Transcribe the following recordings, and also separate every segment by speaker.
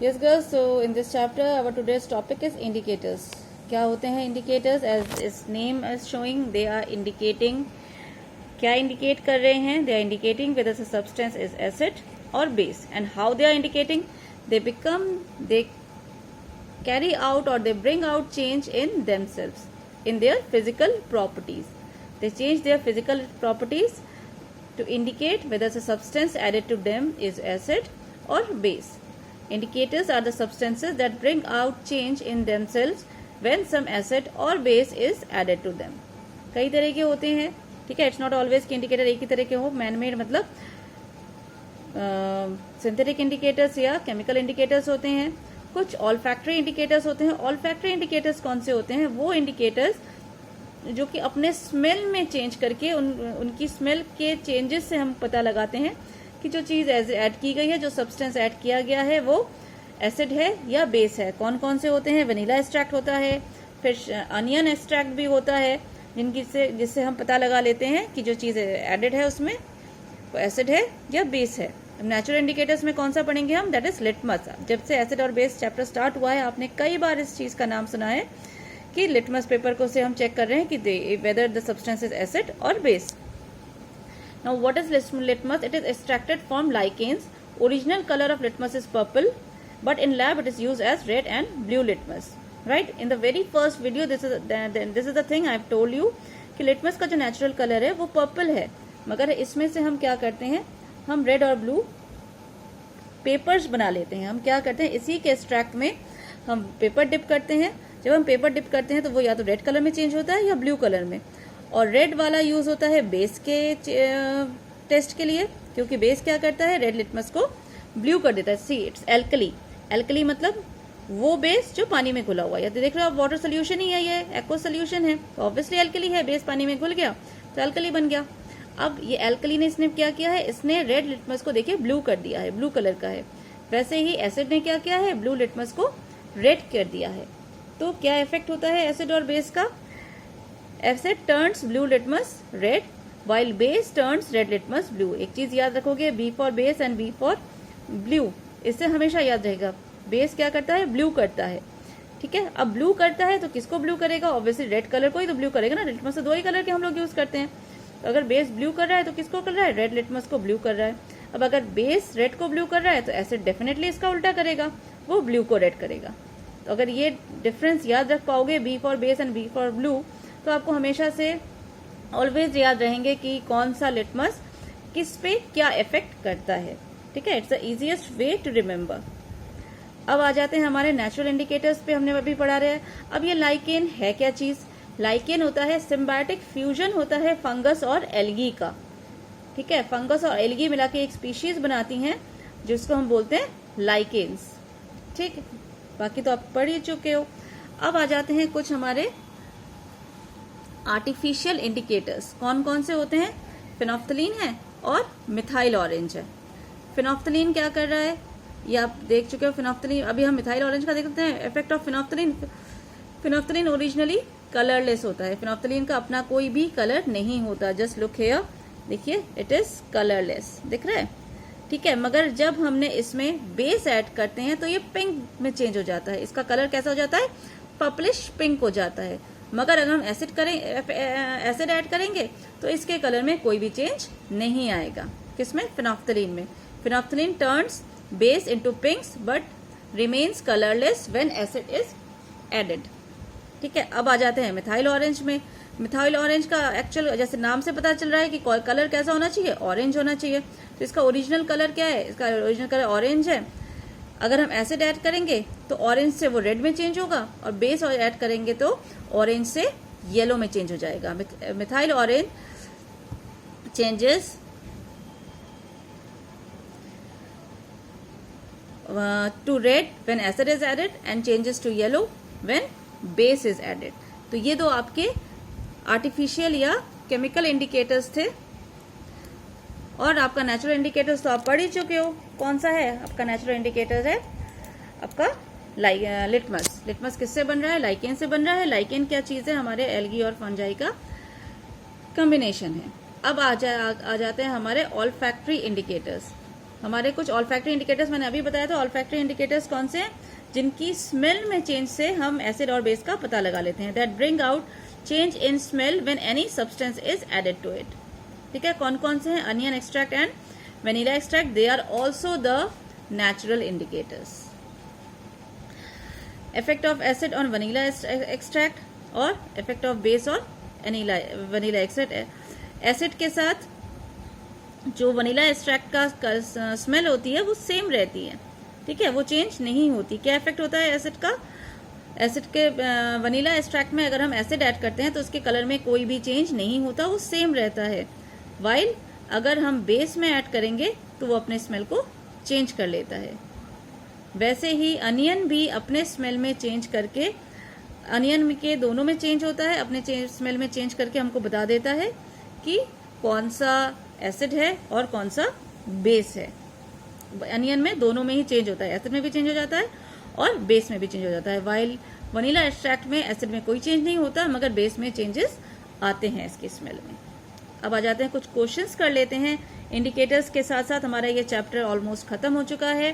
Speaker 1: Yes girls, so in this chapter our today's topic is indicators. क्या होते हैं indicators? As its name is showing, they are indicating, क्या indicate कर रहे हैं? They are indicating whether the substance is acid or base. And how they are indicating? They carry out or they bring out change in themselves, in their physical properties. They change their physical properties to indicate whether the substance added to them is acid or base. Indicators are the substances that bring out change in themselves when some acid or base is added to them. कई तरह के होते हैं, ठीक है. It's not always कि indicator एक ही तरह के हो. मैन मेड मतलब सिंथेटिक इंडिकेटर्स या केमिकल इंडिकेटर्स होते हैं. कुछ ऑल्फैक्टरी इंडिकेटर्स होते हैं. ऑल्फैक्टरी इंडिकेटर्स कौन से होते हैं? वो इंडिकेटर्स जो कि अपने स्मेल में चेंज करके उनकी स्मेल के चेंजेस से हम पता लगाते हैं कि जो चीज ऐड की गई है, जो सब्सटेंस ऐड किया गया है, वो एसिड है या बेस है. कौन कौन से होते हैं? वनीला एक्सट्रैक्ट होता है, फिर अनियन एक्सट्रैक्ट भी होता है, जिससे हम पता लगा लेते हैं कि जो चीज एडेड है उसमें वो एसिड है या बेस है. नेचुरल इंडिकेटर्स में कौन सा पढ़ेंगे हम? That is litmus. जब से एसिड और बेस चैप्टर स्टार्ट हुआ है, आपने कई बार इस चीज का नाम सुना है कि लिटमस पेपर को से हम चेक कर रहे हैं कि whether the substance is acid और base. Now what is litmus? It is extracted from lichens. Original color of litmus is purple, but in lab it is used as red and blue litmus. Right? In the very first video, this is the thing I have told you कि litmus का जो natural color है वो purple है, मगर इसमें से हम क्या करते हैं? हम red और blue पेपर्स बना लेते हैं. हम क्या करते हैं? इसी के एक्सट्रैक्ट में हम पेपर डिप करते हैं. जब हम पेपर डिप करते हैं तो वो या तो रेड कलर में चेंज होता है या ब्लू कलर में. और रेड वाला यूज होता है बेस के टेस्ट के लिए, क्योंकि बेस क्या करता है? रेड लिटमस को ब्लू कर देता है. See it's alkali. एल्कली मतलब वो बेस जो पानी में घुला हुआ है. या तो देख रहे हो आप, वाटर सोल्यूशन ही है, ये एक्वा सोल्यूशन है, तो ऑब्वियसली एल्कली है. बेस पानी में घुल गया तो एल्कली बन गया. अब ये एल्कली ने इसने क्या किया है? इसने रेड लिटमस को देखिए ब्लू कर दिया है, ब्लू कलर का है. वैसे ही एसिड ने क्या किया है? ब्लू लिटमस को रेड कर दिया है. तो क्या इफेक्ट होता है एसिड और बेस का? Acid turns blue litmus red while base turns red litmus blue. एक चीज याद रखोगे, B for base and B for blue. इससे हमेशा याद रहेगा. बेस क्या करता है? ब्लू करता है. ठीक है. अब ब्लू करता है तो किसको ब्लू करेगा? ऑब्वियसली रेड कलर को ही तो ब्लू करेगा ना. लिटमस तो दो ही कलर के हम लोग यूज करते हैं. तो अगर बेस ब्लू कर रहा है तो किसको कर रहा है? रेड लिटमस को ब्लू कर रहा है. अब अगर बेस रेड को ब्लू कर रहा है तो एसिड डेफिनेटली इसका उल्टा करेगा, वो ब्लू को रेड करेगा. तो अगर ये डिफरेंस याद रख पाओगे, B for base and B for blue, तो आपको हमेशा से ऑलवेज याद रहेंगे कि कौन सा लिटमस किस पे क्या इफेक्ट करता है. ठीक है. It's the easiest way to remember. अब आ जाते हैं हमारे नेचुरल इंडिकेटर्स पे. हमने अभी पढ़ा रहे हैं. अब ये लाइकेन है क्या चीज? लाइकेन होता है सिम्बायोटिक फ्यूजन होता है फंगस और एल्गी का. ठीक है. फंगस और एल्गी मिला के एक स्पीशीज बनाती हैं जिसको हम बोलते हैं लाइकेन्स. ठीक. बाकी तो आप पढ़ ही चुके हो. अब आ जाते हैं कुछ हमारे आर्टिफिशियल इंडिकेटर्स. कौन कौन से होते हैं? फिनोफ्थलीन है और मिथाइल ऑरेंज है. फिनोफ्थलीन क्या कर रहा है ये आप देख चुके हो. फिनोफ्थलीन, अभी हम मिथाइल ऑरेंज का देखते हैं effect of phenolphthalein. Phenolphthalein originally colourless होता है. फिनोफ्थलीन का अपना कोई भी कलर नहीं होता. जस्ट लुक हियर, देखिए इट इज कलरलेस. दिख रहा है? ठीक है. मगर जब हमने इसमें बेस ऐड करते हैं तो ये पिंक में चेंज हो जाता है. इसका कलर कैसा हो जाता है? पर्पलिश पिंक हो जाता है. मगर अगर हम एसिड ऐड करेंगे तो इसके कलर में कोई भी चेंज नहीं आएगा. किसमें? फिनोफ्थलीन में. Phenolphthalein turns base into pinks but remains colourless when acid is added. ठीक है. अब आ जाते हैं मिथाइल ऑरेंज में. मिथाइल ऑरेंज का एक्चुअल जैसे नाम से पता चल रहा है कि कलर कैसा होना चाहिए? ऑरेंज होना चाहिए. तो इसका ओरिजिनल कलर क्या है? इसका ओरिजिनल कलर ऑरेंज है. अगर हम एसिड ऐड करेंगे तो ऑरेंज से वो रेड में चेंज होगा, और बेस ऐड करेंगे तो ऑरेंज से येलो में चेंज हो जाएगा. Methyl orange changes to red when acid is added and changes to yellow when base is added. तो ये दो आपके आर्टिफिशियल या केमिकल इंडिकेटर्स थे. और आपका नेचुरल इंडिकेटर्स तो आप पढ़ ही चुके हो. कौन सा है आपका नेचुरल इंडिकेटर? है आपका लिटमस. लिटमस किससे बन रहा है? लाइकेन से बन रहा है. लाइकेन क्या चीज है? हमारे एल्गी और फंजाई का कॉम्बिनेशन है. अब आ जाते हैं हमारे ऑल्फैक्टरी इंडिकेटर्स. हमारे कुछ ऑल्फैक्टरी इंडिकेटर्स मैंने अभी बताया था। ऑल्फैक्टरी इंडिकेटर्स कौन से हैं? जिनकी स्मेल में चेंज से हम एसिड और बेस का पता लगा लेते हैं। That bring out change in smell when any substance is added to it. ठीक है, कौन कौन से हैं? Onion extract and vanilla extract, they are also the natural indicators. Effect of acid on vanilla extract और effect of base on vanilla extract. Acid के साथ जो वनीला एक्सट्रैक्ट का स्मेल होती है वो सेम रहती है, ठीक है, वो चेंज नहीं होती। क्या इफेक्ट होता है एसिड का? एसिड के वनीला एक्सट्रैक्ट में अगर हम एसिड ऐड करते हैं तो उसके कलर में कोई भी चेंज नहीं होता, वो सेम रहता है। वाइल अगर हम बेस में ऐड करेंगे तो वो अपने स्मेल को चेंज कर लेता है। वैसे ही अनियन भी अपने स्मेल में चेंज करके, अनियन के दोनों में चेंज होता है, अपने स्मेल में चेंज करके हमको बता देता है कि कौन सा एसिड है और कौन सा बेस है। अनियन में दोनों में ही चेंज होता है, एसिड में भी चेंज हो जाता है और बेस में भी चेंज हो जाता है। वाइल वनीला एक्सट्रैक्ट में एसिड में कोई चेंज नहीं होता, मगर बेस में चेंजेस आते हैं इसकी स्मेल में। अब आ जाते हैं कुछ क्वेश्चंस कर लेते हैं। इंडिकेटर्स के साथ साथ हमारा ये चैप्टर ऑलमोस्ट खत्म हो चुका है।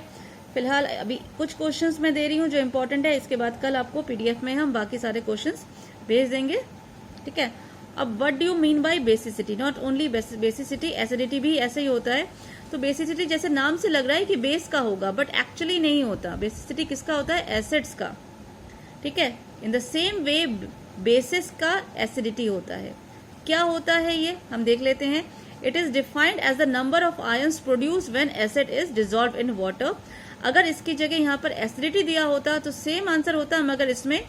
Speaker 1: फिलहाल अभी कुछ क्वेश्चंस मैं दे रही हूँ जो इम्पोर्टेंट है, इसके बाद कल आपको पीडीएफ में हम बाकी सारे क्वेश्चंस भेज देंगे, ठीक है। अब what do you mean by basicity? Not only basicity, acidity भी ऐसे ही होता है। तो बेसिसिटी जैसे नाम से लग रहा है कि बेस का होगा, बट एक्चुअली नहीं होता। बेसिसिटी किसका होता है? एसिड्स का, ठीक है। In the same way basis का एसिडिटी होता है। क्या होता है ये हम देख लेते हैं। It is defined as the number of ions produce when acid is dissolve in water. अगर इसकी जगह यहाँ पर एसिडिटी दिया होता तो सेम आंसर होता, मगर इसमें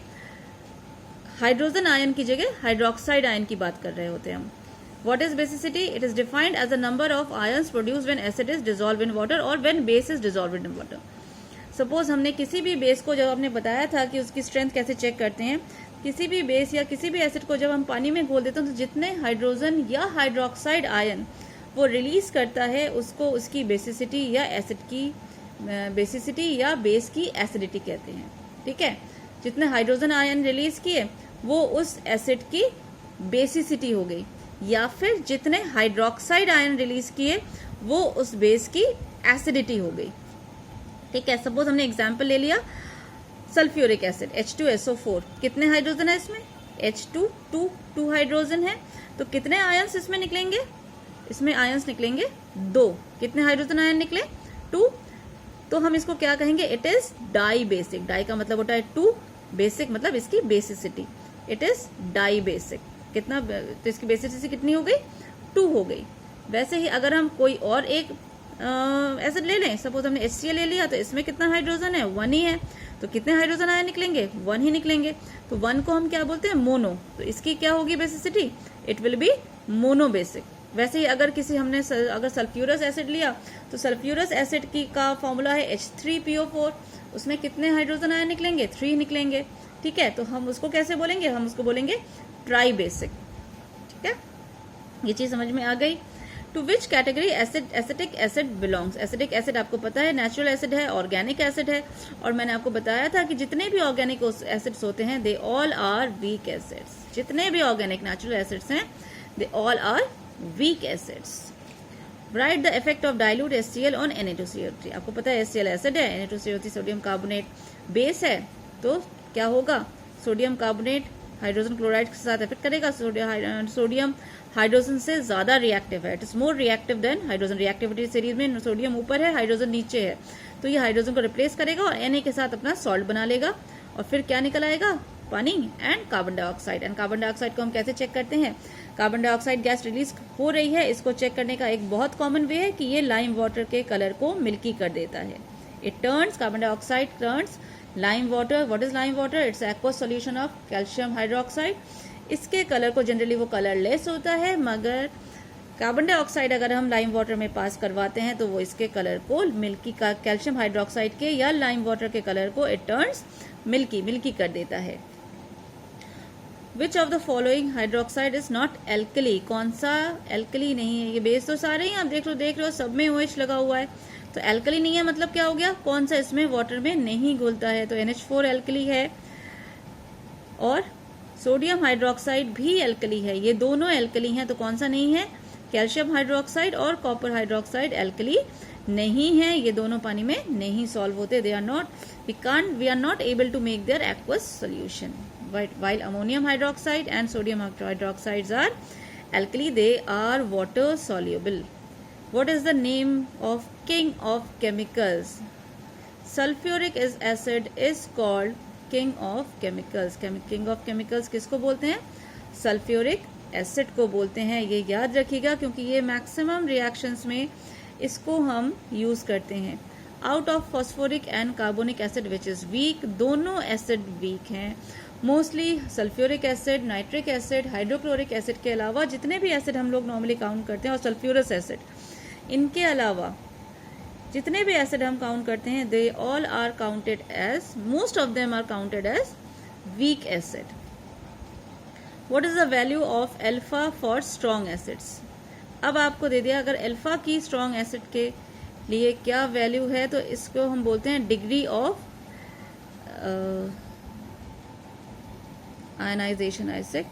Speaker 1: हाइड्रोजन आयन की जगह हाइड्रोक्साइड आयन की बात कर रहे होते हैं हम। What is basicity? It is defined as the number of ions produced when acid is dissolved in water or when base is dissolved in water. Suppose हमने किसी भी बेस को, जब हमने बताया था कि उसकी स्ट्रेंथ कैसे चेक करते हैं, किसी भी बेस या किसी भी एसिड को जब हम पानी में घोल देते हैं तो जितने हाइड्रोजन या हाइड्रोक्साइड आयन वो रिलीज करता है उसको उसकी बेसिसिटी या एसिड की बेसिसिटी या बेस की एसिडिटी कहते हैं, ठीक है। जितने हाइड्रोजन आयन रिलीज किए वो उस एसिड की बेसिसिटी हो गई, या फिर जितने हाइड्रोक्साइड आयन रिलीज किए वो उस बेस की एसिडिटी हो गई, ठीक है। सपोज हमने एग्जांपल ले लिया सल्फ्यूरिक एसिड H2SO4, कितने हाइड्रोजन है इसमें? H2 2 हाइड्रोजन है, तो कितने आयन्स इसमें निकलेंगे? इसमें आयन्स निकलेंगे 2। कितने हाइड्रोजन आयन निकले? 2। तो हम इसको क्या कहेंगे? It is dibasic. Di का मतलब होता है 2, बेसिक मतलब इसकी basicity. It is dibasic. कितना, तो इसकी बेसिसिटी कितनी हो गई? 2 हो गई। वैसे ही अगर हम कोई और एक एसिड ले लें, सपोज हमने HCl ले लिया, तो इसमें कितना हाइड्रोजन है? 1 ही है, तो कितने हाइड्रोजन आयन निकलेंगे? 1 ही निकलेंगे। तो 1 को हम क्या बोलते हैं? मोनो। तो इसकी क्या होगी basicity? It will be mono basic. वैसे ही अगर अगर सल्फ्यूरस एसिड लिया तो सल्फ्यूरस एसिड की का फॉर्मूला है H3PO4, उसमें कितने हाइड्रोजन आयन निकलेंगे? 3 निकलेंगे, ठीक है। तो हम उसको कैसे बोलेंगे? हम उसको बोलेंगे ट्राई बेसिक, ठीक है। ये चीज समझ में आ गई। To which category acetic acid belongs? Acetic acid आपको पता है नेचुरल एसिड है, ऑर्गेनिक एसिड है, और मैंने आपको बताया था कि जितने भी ऑर्गेनिक एसिड्स होते हैं they all are weak acids. जितने भी ऑर्गेनिक नेचुरल एसिड्स हैं they all are weak acids. Write the effect of dilute HCl on Na2CO3। आपको पता है HCl एसिड है, Na2CO3 सोडियम कार्बोनेट बेस है, तो क्या होगा? सोडियम कार्बोनेट हाइड्रोजन क्लोराइड के साथ इफेक्ट करेगा। सोडियम हाइड्रोजन से ज्यादा रिएक्टिव है, it is more reactive than hydrogen. Reactivity series में सोडियम ऊपर है, हाइड्रोजन नीचे है, तो ये हाइड्रोजन को रिप्लेस करेगा और Na के साथ अपना सॉल्ट बना लेगा, और फिर क्या निकल आएगा? पानी and carbon dioxide. And carbon dioxide को हम कैसे चेक करते हैं? कार्बन डाइऑक्साइड गैस रिलीज हो रही है, इसको चेक करने का एक बहुत कॉमन वे है कि ये लाइम वाटर के कलर को मिल्की कर देता है। It turns, carbon dioxide turns lime water. What is lime water? It's aqueous solution of calcium hydroxide. इसके कलर को जनरली वो कलरलेस होता है, मगर कार्बन डाइऑक्साइड अगर हम लाइम वाटर में पास करवाते हैं तो वो इसके कलर को मिल्की का, कैल्शियम हाइड्रोक्साइड के या लाइम वाटर के कलर को इट टर्न्स मिल्की कर देता है। Which of the following hydroxide is not alkali? कौन सा एल्कली नहीं है? ये बेस तो सारे ही आप देख रहे हो सब में OH लगा हुआ है, तो एल्कली नहीं है मतलब क्या हो गया? कौन सा इसमें वाटर में नहीं घुलता है? तो NH4 एल्कली है, और सोडियम हाइड्रोक्साइड भी एल्कली है। ये दोनों एल्कली हैं, तो कौन सा नहीं है? कैल्शियम हाइड्रोक्साइड और कॉपर हाइड्रोक्साइड एल्कली नहीं है, ये दोनों पानी में नहीं सॉल्व होते, they are not, we are not able to make their aqueous solution. While ammonium hydroxide and sodium hydroxides are alkali, they are water soluble. What is the name of king of chemicals? Sulfuric acid is called king of chemicals. King of chemicals किसको बोलते हैं? Sulphuric acid को बोलते हैं. ये याद रखिएगा क्योंकि ये मैक्सिमम रिएक्शंस में इसको हम यूज करते हैं. Out of phosphoric and carbonic acid which is weak, दोनों एसिड वीक हैं. Mostly sulphuric acid, nitric acid, hydrochloric acid के अलावा जितने भी एसिड हम लोग नॉर्मली काउंट करते हैं और सल्फ्यूरस एसिड, इनके अलावा जितने भी एसिड हम काउंट करते हैं, they all are counted as, most of them are counted as weak acid. What is the value of alpha for strong acids? अब आपको दे दिया अगर अल्फा की स्ट्रॉन्ग एसिड के लिए क्या वैल्यू है, तो इसको हम बोलते हैं डिग्री ऑफ आयनाइजेशन आइसेक.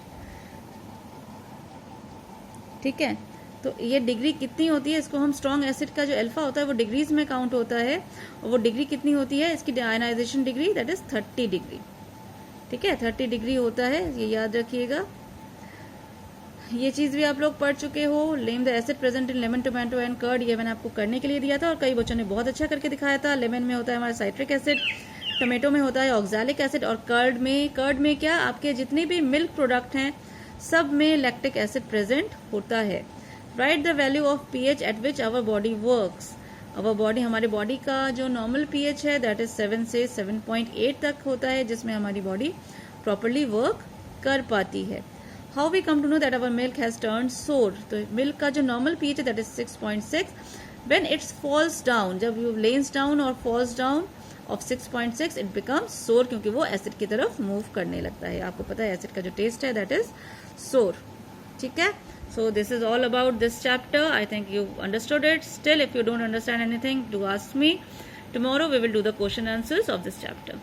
Speaker 1: ठीक है, तो ये डिग्री कितनी होती है, इसको हम स्ट्रॉन्ग एसिड का जो अल्फा होता है वो डिग्रीज में काउंट होता है, और वो डिग्री कितनी होती है इसकी ionisation degree, that is 30 degree. ठीक है, 30 डिग्री होता है, ये याद रखिएगा. ये चीज भी आप लोग पढ़ चुके हो. Name the acid present in lemon, tomato and curd, ये मैंने आपको करने के लिए दिया था और कई बच्चों ने बहुत अच्छा करके दिखाया था. लेमन में होता है हमारा साइट्रिक एसिड, टोमेटो में होता है ऑक्सैलिक एसिड, और कर्ड में क्या, आपके जितने भी मिल्क प्रोडक्ट हैं सब में लैक्टिक एसिड प्रेजेंट होता है. Write the value of pH at which our body works. Our body, हमारे बॉडी का जो नॉर्मल पीएच है दैट इज 7 से 7.8 तक होता है, जिसमें हमारी बॉडी प्रॉपरली वर्क कर पाती है. How we come to know that our milk has turned sour. तो मिल्क का जो नॉर्मल पीएच है that is 6.6. When it's falls down, जब यू लेन्स डाउन और falls down of 6.6, it becomes sour, क्योंकि वो एसिड की तरफ मूव करने लगता है. आपको पता है एसिड का जो टेस्ट है दैट इज सोर. ठीक है, so this is all about this chapter. I think you understood it. Still, if you don't understand anything, do ask me. Tomorrow we will do the question answers of this chapter.